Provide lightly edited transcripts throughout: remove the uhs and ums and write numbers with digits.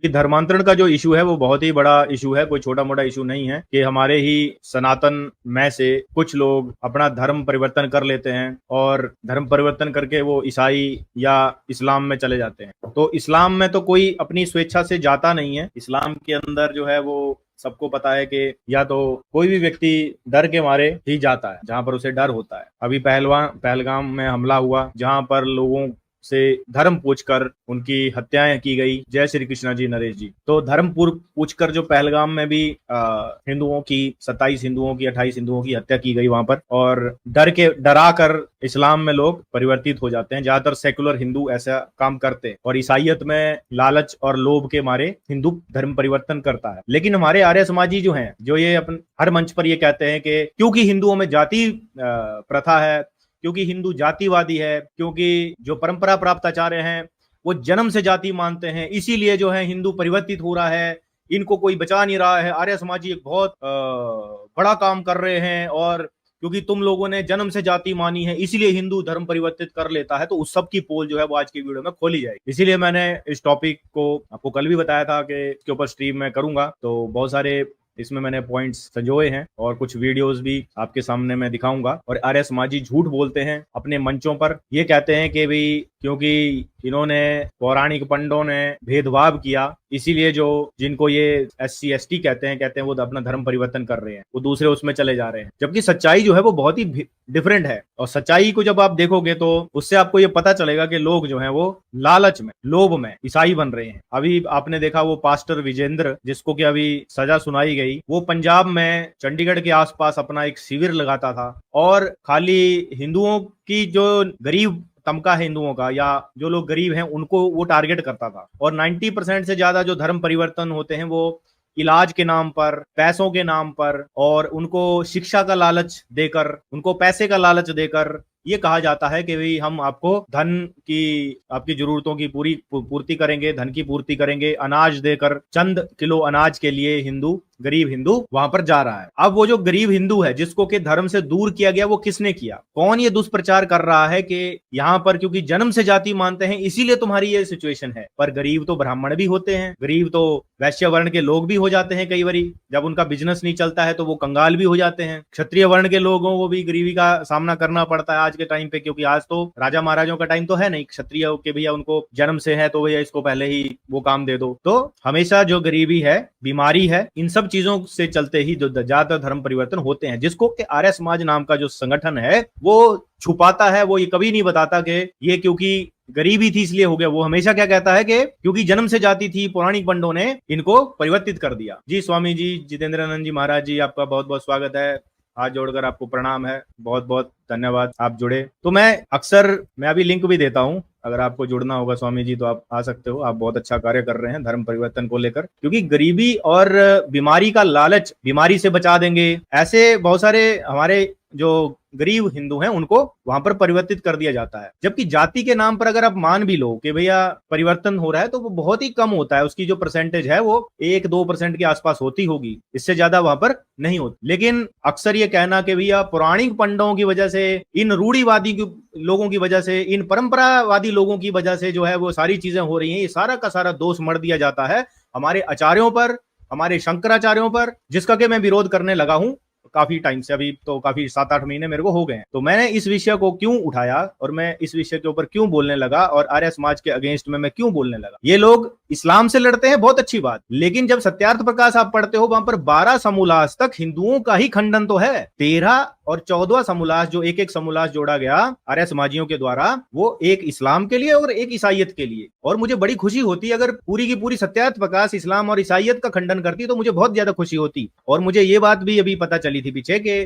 कि धर्मांतरण का जो इशू है वो बहुत ही बड़ा इशू है, कोई छोटा मोटा इशू नहीं है कि हमारे ही सनातन में से कुछ लोग अपना धर्म परिवर्तन कर लेते हैं और धर्म परिवर्तन करके वो ईसाई या इस्लाम में चले जाते हैं। तो इस्लाम में तो कोई अपनी स्वेच्छा से जाता नहीं है। इस्लाम के अंदर जो है वो सबको पता है कि या तो कोई भी व्यक्ति डर के मारे ही जाता है जहां पर उसे डर होता है। अभी पहलगाम में हमला हुआ जहां पर लोगों से धर्म पूछकर उनकी हत्याएं की गई। जय श्री कृष्णा जी, नरेश जी। तो धर्म पूछकर जो पहलगाम में भी हिंदुओं की 27 हिंदुओं की 28 हिंदुओं की हत्या की गई वहां पर, और डरा कर इस्लाम में लोग परिवर्तित हो जाते हैं। ज्यादातर सेकुलर हिंदू ऐसा काम करते हैं और ईसाइयत में लालच और लोभ के मारे हिंदू धर्म परिवर्तन करता है। लेकिन हमारे आर्य समाजी जो हैं, जो ये अपन हर मंच पर ये कहते हैं कि क्योंकि हिंदुओं में जाति प्रथा है, क्योंकि हिंदू जातिवादी है, क्योंकि जो परंपरा प्राप्त आचार्य हैं वो जन्म से जाति मानते हैं, इसीलिए जो है हिंदू परिवर्तित हो रहा है, इनको कोई बचा नहीं रहा है। आर्य समाजी एक बहुत बड़ा काम कर रहे हैं और क्योंकि तुम लोगों ने जन्म से जाति मानी है इसीलिए हिंदू धर्म परिवर्तित कर लेता है। तो उस सब की पोल जो है वो आज की वीडियो में खोली जाएगी। इसीलिए मैंने इस टॉपिक को आपको कल भी बताया था कि इसके ऊपर स्ट्रीम में करूंगा। तो बहुत सारे इसमें मैंने पॉइंट्स संजोए हैं और कुछ वीडियोस भी आपके सामने मैं दिखाऊंगा। और आर्य समाजी झूठ बोलते हैं अपने मंचों पर, ये कहते हैं कि भाई क्योंकि इन्होंने पौराणिक पंडों ने भेदभाव किया इसीलिए जो जिनको ये SC ST कहते हैं वो अपना धर्म परिवर्तन कर रहे हैं, वो दूसरे उसमें चले जा रहे हैं। जबकि सच्चाई जो है वो बहुत ही डिफरेंट है। और सच्चाई को जब आप देखोगे तो उससे आपको ये पता चलेगा कि लोग जो हैं वो लालच में, लोभ में ईसाई बन रहे हैं। अभी आपने देखा वो पास्टर विजेंद्र जिसको कि अभी सजा सुनाई गई, वो पंजाब में चंडीगढ़ के आसपास अपना एक शिविर लगाता था और खाली हिंदुओं की, जो गरीब तबका है हिंदुओं का या जो लोग गरीब हैं उनको वो टारगेट करता था। और 90% से ज्यादा जो धर्म परिवर्तन होते हैं वो इलाज के नाम पर, पैसों के नाम पर और उनको शिक्षा का लालच देकर, उनको पैसे का लालच देकर ये कहा जाता है कि भाई हम आपको धन की, आपकी जरूरतों की पूर्ति करेंगे, धन की पूर्ति करेंगे। अनाज देकर, चंद किलो अनाज के लिए गरीब हिंदू वहां पर जा रहा है। अब वो जो गरीब हिंदू है जिसको के धर्म से दूर किया गया, वो किसने किया? कौन ये दुष्प्रचार कर रहा है कि यहाँ पर क्योंकि जन्म से जाति मानते हैं इसीलिए तुम्हारी ये सिचुएशन है। पर गरीब तो ब्राह्मण भी होते हैं, गरीब तो वैश्य वर्ण के लोग भी हो जाते हैं। कई बारी जब उनका बिजनेस नहीं चलता है तो वो कंगाल भी हो जाते हैं। क्षत्रिय वर्ण के लोगों को भी गरीबी का सामना करना पड़ता है आज के टाइम पे, क्योंकि आज तो राजा महाराजों का टाइम तो है नहीं। क्षत्रिय के भैया उनको जन्म से है तो भैया इसको पहले ही वो काम दे दो। तो हमेशा जो गरीबी है, बीमारी है, इन सब चीजों से चलते ही जो ज्यादातर धर्म परिवर्तन होते हैं, जिसको कि आर्य समाज नाम का जो संगठन है वो छुपाता है। वो ये कभी नहीं बताता कि ये क्योंकि गरीबी थी इसलिए हो गया। वो हमेशा क्या कहता है कि क्योंकि जन्म से जाति थी, पौराणिक पंडों ने इनको परिवर्तित कर दिया। जी स्वामी जी, जितेंद्रानंद जी महाराज जी, आपका बहुत बहुत स्वागत है। हाथ जोड़कर आपको प्रणाम है, बहुत बहुत धन्यवाद आप जुड़े। तो मैं अभी लिंक भी देता हूं, अगर आपको जुड़ना होगा स्वामी जी तो आप आ सकते हो। आप बहुत अच्छा कार्य कर रहे हैं धर्म परिवर्तन को लेकर, क्योंकि गरीबी और बीमारी का लालच, बीमारी से बचा देंगे, ऐसे बहुत सारे हमारे जो गरीब हिंदू हैं उनको वहां पर परिवर्तित कर दिया जाता है। जबकि जाति के नाम पर अगर आप मान भी लो कि भैया परिवर्तन हो रहा है तो वो बहुत ही कम होता है, उसकी जो परसेंटेज है वो 1-2% के आसपास होती होगी, इससे ज्यादा वहां पर नहीं होती। लेकिन अक्सर ये कहना कि भैया पौराणिक पंडों की वजह से, इन रूढ़िवादी लोगों की वजह से, इन परंपरावादी लोगों की वजह से जो है वो सारी चीजें हो रही हैं, ये सारा का सारा दोष मढ़ दिया जाता है हमारे आचार्यों पर, हमारे शंकराचार्यों पर, जिसका कि मैं विरोध करने लगा हूं काफी टाइम से। अभी तो काफी 7-8 महीने मेरे को हो गए हैं। तो मैंने इस विषय को क्यों उठाया और मैं इस विषय के ऊपर क्यों बोलने लगा और आर्य समाज के अगेंस्ट में मैं क्यों बोलने लगा। ये लोग इस्लाम से लड़ते हैं, बहुत अच्छी बात, लेकिन जब सत्यार्थ प्रकाश आप पढ़ते हो वहां पर 12 समोल्लास तक हिंदुओं का ही खंडन तो है। 13 और 14 समोल्लास, जो एक समोल्लास जोड़ा गया आर्य समाजियों के द्वारा, वो एक इस्लाम के लिए और एक ईसाइयत के लिए। और मुझे बड़ी खुशी होती अगर पूरी की पूरी सत्यार्थ प्रकाश इस्लाम और ईसाइयत का खंडन करती, तो मुझे बहुत ज्यादा खुशी होती। और मुझे ये बात भी अभी पता चली थी पीछे कि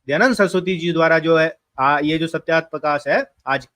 दयानंद सरस्वती जी द्वारा जो है ये जो सत्यार्थ प्रकाश है आज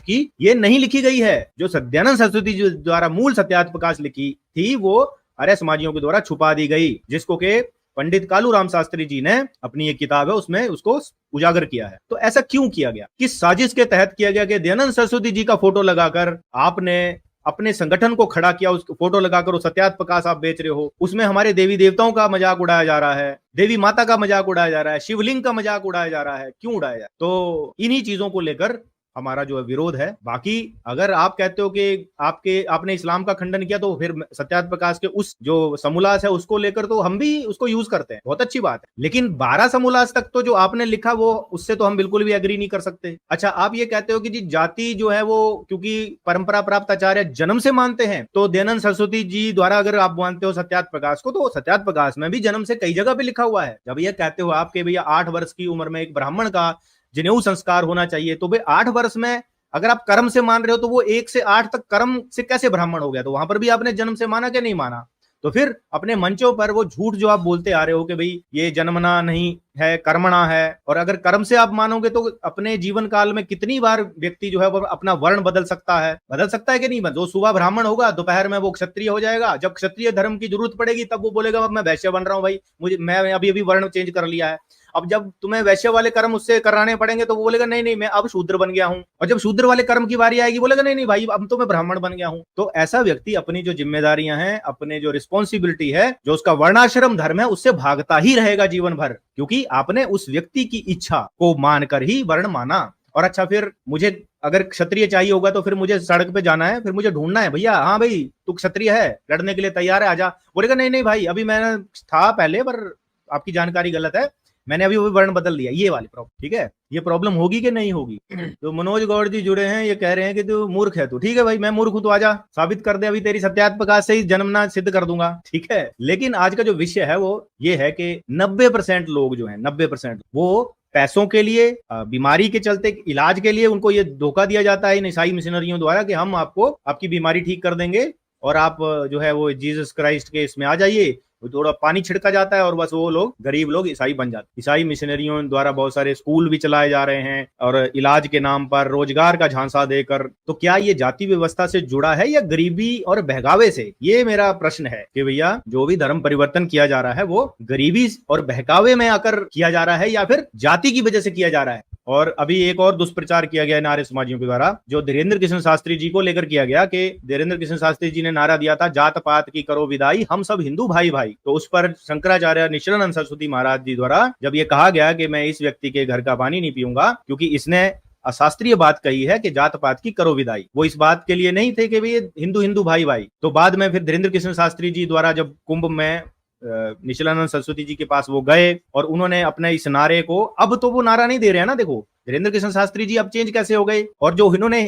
की ये नहीं लिखी गई है। जो दयानंद सरस्वती जी द्वारा मूल सत्यार्थ प्रकाश लिखी थी वो आर्य समाजियों के द्वारा छुपा दी गई, जिसको के पंडित कालूराम शास्त्री जी ने अपनी एक किताब है उसमें उसको उजागर किया है। तो ऐसा क्यों किया गया, किस साजिश के तहत किया गया कि दयानंद सरस्वती जी का फोटो लगाकर आपने अपने संगठन को खड़ा किया, उस फोटो लगाकर उस सत्यार्थ प्रकाश आप बेच रहे हो, उसमें हमारे देवी देवताओं का मजाक उड़ाया जा रहा है, देवी माता का मजाक उड़ाया जा रहा है, शिवलिंग का मजाक उड़ाया जा रहा है। क्यों उड़ाया जा रहा है? तो इन्हीं चीजों को लेकर हमारा जो है विरोध है। बाकी अगर आप कहते हो कि आपने इस्लाम का खंडन किया, तो फिर सत्यार्थ प्रकाश के उस जो समोल्लास है उसको लेकर तो हम भी उसको यूज करते हैं, बहुत अच्छी बात है। लेकिन 12 समोल्लास तक तो जो आपने लिखा वो उससे तो हम बिल्कुल भी एग्री नहीं कर सकते। अच्छा, आप ये कहते हो कि जी जाति जो है वो क्योंकि परंपरा प्राप्त आचार्य जन्म से मानते हैं, तो दयानंद सरस्वती जी द्वारा अगर आप मानते हो सत्यार्थ प्रकाश को, तो सत्यार्थ प्रकाश में भी जन्म से कई जगह पे लिखा हुआ है। जब ये कहते हो आपके भैया 8 वर्ष की उम्र में एक ब्राह्मण का जनेऊ संस्कार होना चाहिए, तो भाई 8 वर्ष में अगर आप कर्म से मान रहे हो तो वो 1 से 8 तक कर्म से कैसे ब्राह्मण हो गया? तो वहां पर भी आपने जन्म से माना कि नहीं माना? तो फिर अपने मंचों पर वो झूठ जो आप बोलते आ रहे हो कि भाई ये जन्मना नहीं है, कर्मणा है, और अगर कर्म से आप मानोगे तो अपने जीवन काल में कितनी बार व्यक्ति जो है वो अपना वर्ण बदल सकता है कि नहीं? जो सुबह ब्राह्मण होगा दोपहर में वो क्षत्रिय हो जाएगा, जब क्षत्रिय धर्म की जरूरत पड़ेगी तब वो बोलेगा मैं वैश्य बन रहा हूं, भाई मैं अभी वर्ण चेंज कर लिया है। अब जब तुम्हें वैश्य वाले कर्म उससे कराने पड़ेंगे तो वो बोलेगा नहीं नहीं मैं अब शूद्र बन गया हूं, और जब शूद्र वाले कर्म की बारी आएगी बोलेगा नहीं नहीं भाई अब तो मैं ब्राह्मण बन गया हूं। तो ऐसा व्यक्ति अपनी जो जिम्मेदारियां हैं, अपने जो रिस्पॉन्सिबिलिटी है, जो उसका वर्णाश्रम धर्म है, उससे भागता ही रहेगा जीवन भर, क्योंकि आपने उस व्यक्ति की इच्छा को मानकर ही वर्ण माना। और अच्छा, फिर मुझे अगर क्षत्रिय चाहिए होगा तो फिर मुझे सड़क पे जाना है, फिर मुझे ढूंढना है, भैया हाँ भाई तू क्षत्रिय है, लड़ने के लिए तैयार है, आजा। बोलेगा नहीं नहीं भाई अभी मैंने था पहले, पर आपकी जानकारी गलत है, मैंने अभी वो वर्ण बदल लिया, ये वाली प्रॉब्लम। ठीक है, ये प्रॉब्लम होगी कि नहीं होगी? तो मनोज गौड़ जी जुड़े हैं, ये कह रहे हैं कि तू मूर्ख है। तू ठीक है भाई, मैं मूर्ख हूं तो आजा साबित कर दे, अभी तेरी सत्यार्थ प्रकाश से ही जन्मना सिद्ध कर दूंगा। ठीक है, लेकिन आज का जो विषय है वो ये है कि 90% लोग जो है 90% वो पैसों के लिए, बीमारी के चलते इलाज के लिए उनको ये धोखा दिया जाता है इन ईसाई मिशनरियों द्वारा कि हम आपको आपकी बीमारी ठीक कर देंगे और आप जो है वो जीसस क्राइस्ट के इसमें आ जाइए, थोड़ा पानी छिड़का जाता है और बस वो लोग गरीब लोग ईसाई बन जाते। ईसाई मिशनरियों द्वारा बहुत सारे स्कूल भी चलाए जा रहे हैं और इलाज के नाम पर रोजगार का झांसा देकर। तो क्या ये जाति व्यवस्था से जुड़ा है या गरीबी और बहकावे से? ये मेरा प्रश्न है कि भैया जो भी धर्म परिवर्तन किया जा रहा है वो गरीबी और बहकावे में आकर किया जा रहा है या फिर जाति की वजह से किया जा रहा है? और अभी एक और दुष्प्रचार किया गया नारे समाजियों के द्वारा, जो धीरेन्द्र कृष्ण शास्त्री जी को लेकर किया गया कि धीरेन्द्र कृष्ण शास्त्री जी ने नारा दिया था जात पात की करो विदाई, हम सब हिंदू भाई भाई। तो उस पर शंकराचार्य निशिलानंद सरस्वती महाराज जी द्वारा जब ये कहा गया कि मैं इस व्यक्ति के घर का पानी नहीं पीऊंगा क्योंकि इसने अशास्त्रीय बात कही है कि जात पात की करो विदाई, वो इस बात के लिए नहीं थे कि भाई हिंदू हिंदू भाई भाई। तो बाद में फिर धीरेन्द्र कृष्ण शास्त्री जी द्वारा जब कुंभ में निशिलानंद सरस्वती जी के पास वो गए और उन्होंने अपने इस नारे को, अब तो वो नारा नहीं दे रहे हैं ना, देखो धीरेन्द्र कृष्ण शास्त्री जी अब चेंज कैसे हो गए। और जो इन्होंने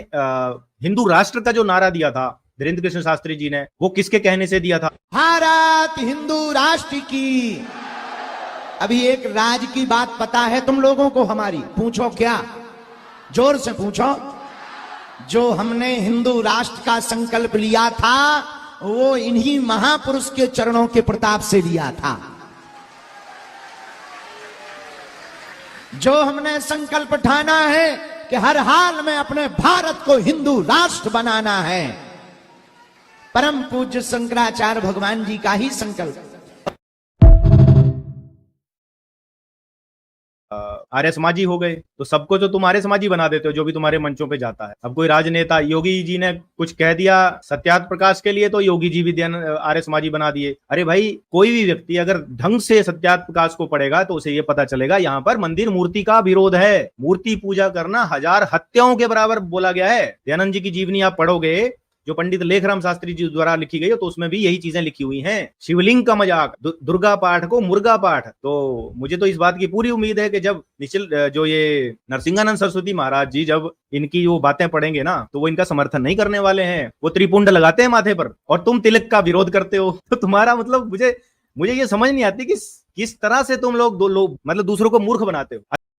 हिंदू राष्ट्र का जो नारा दिया था धीरेन्द्र कृष्ण शास्त्री जी ने, वो किसके कहने से दिया था? भारत हिंदू राष्ट्र की। अभी एक राज की बात पता है तुम लोगों को हमारी? पूछो क्या, जोर से पूछो। जो हमने हिंदू राष्ट्र का संकल्प लिया था वो इन्हीं महापुरुष के चरणों के प्रताप से लिया था। जो हमने संकल्प ठाना है कि हर हाल में अपने भारत को हिंदू राष्ट्र बनाना है, परम पूज्य शंकराचार्य भगवान जी का ही संकल्प। आर्य समाजी हो गए तो सबको तो तुम आर्य समाजी बना देते हो जो भी तुम्हारे मंचों पे जाता है। अब कोई राजनेता, योगी जी ने कुछ कह दिया सत्यार्थ प्रकाश के लिए तो योगी जी भी आर्य समाजी बना दिए। अरे भाई, कोई भी व्यक्ति अगर ढंग से सत्यार्थ प्रकाश को पढ़ेगा तो उसे ये पता चलेगा यहाँ पर मंदिर मूर्ति का विरोध है। मूर्ति पूजा करना 1000 हत्याओं के बराबर बोला गया है। दयानंद जी की जीवनी आप पढ़ोगे जो पंडित लेखराम शास्त्री जी द्वारा लिखी गई है तो उसमें भी यही चीजें लिखी हुई हैं। शिवलिंग का मजाक, दुर्गा पाठ को मुर्गा पाठ। तो मुझे तो इस बात की पूरी उम्मीद है कि जब जो ये नरसिंहानंद सरस्वती महाराज जी जब इनकी वो बातें पढ़ेंगे ना तो वो इनका समर्थन नहीं करने वाले हैं। वो त्रिपुंड लगाते हैं माथे पर और तुम तिलक का विरोध करते हो। तो तुम्हारा मतलब मुझे ये समझ नहीं आती कि किस तरह से तुम लोग मतलब दूसरों को मूर्ख बनाते हो।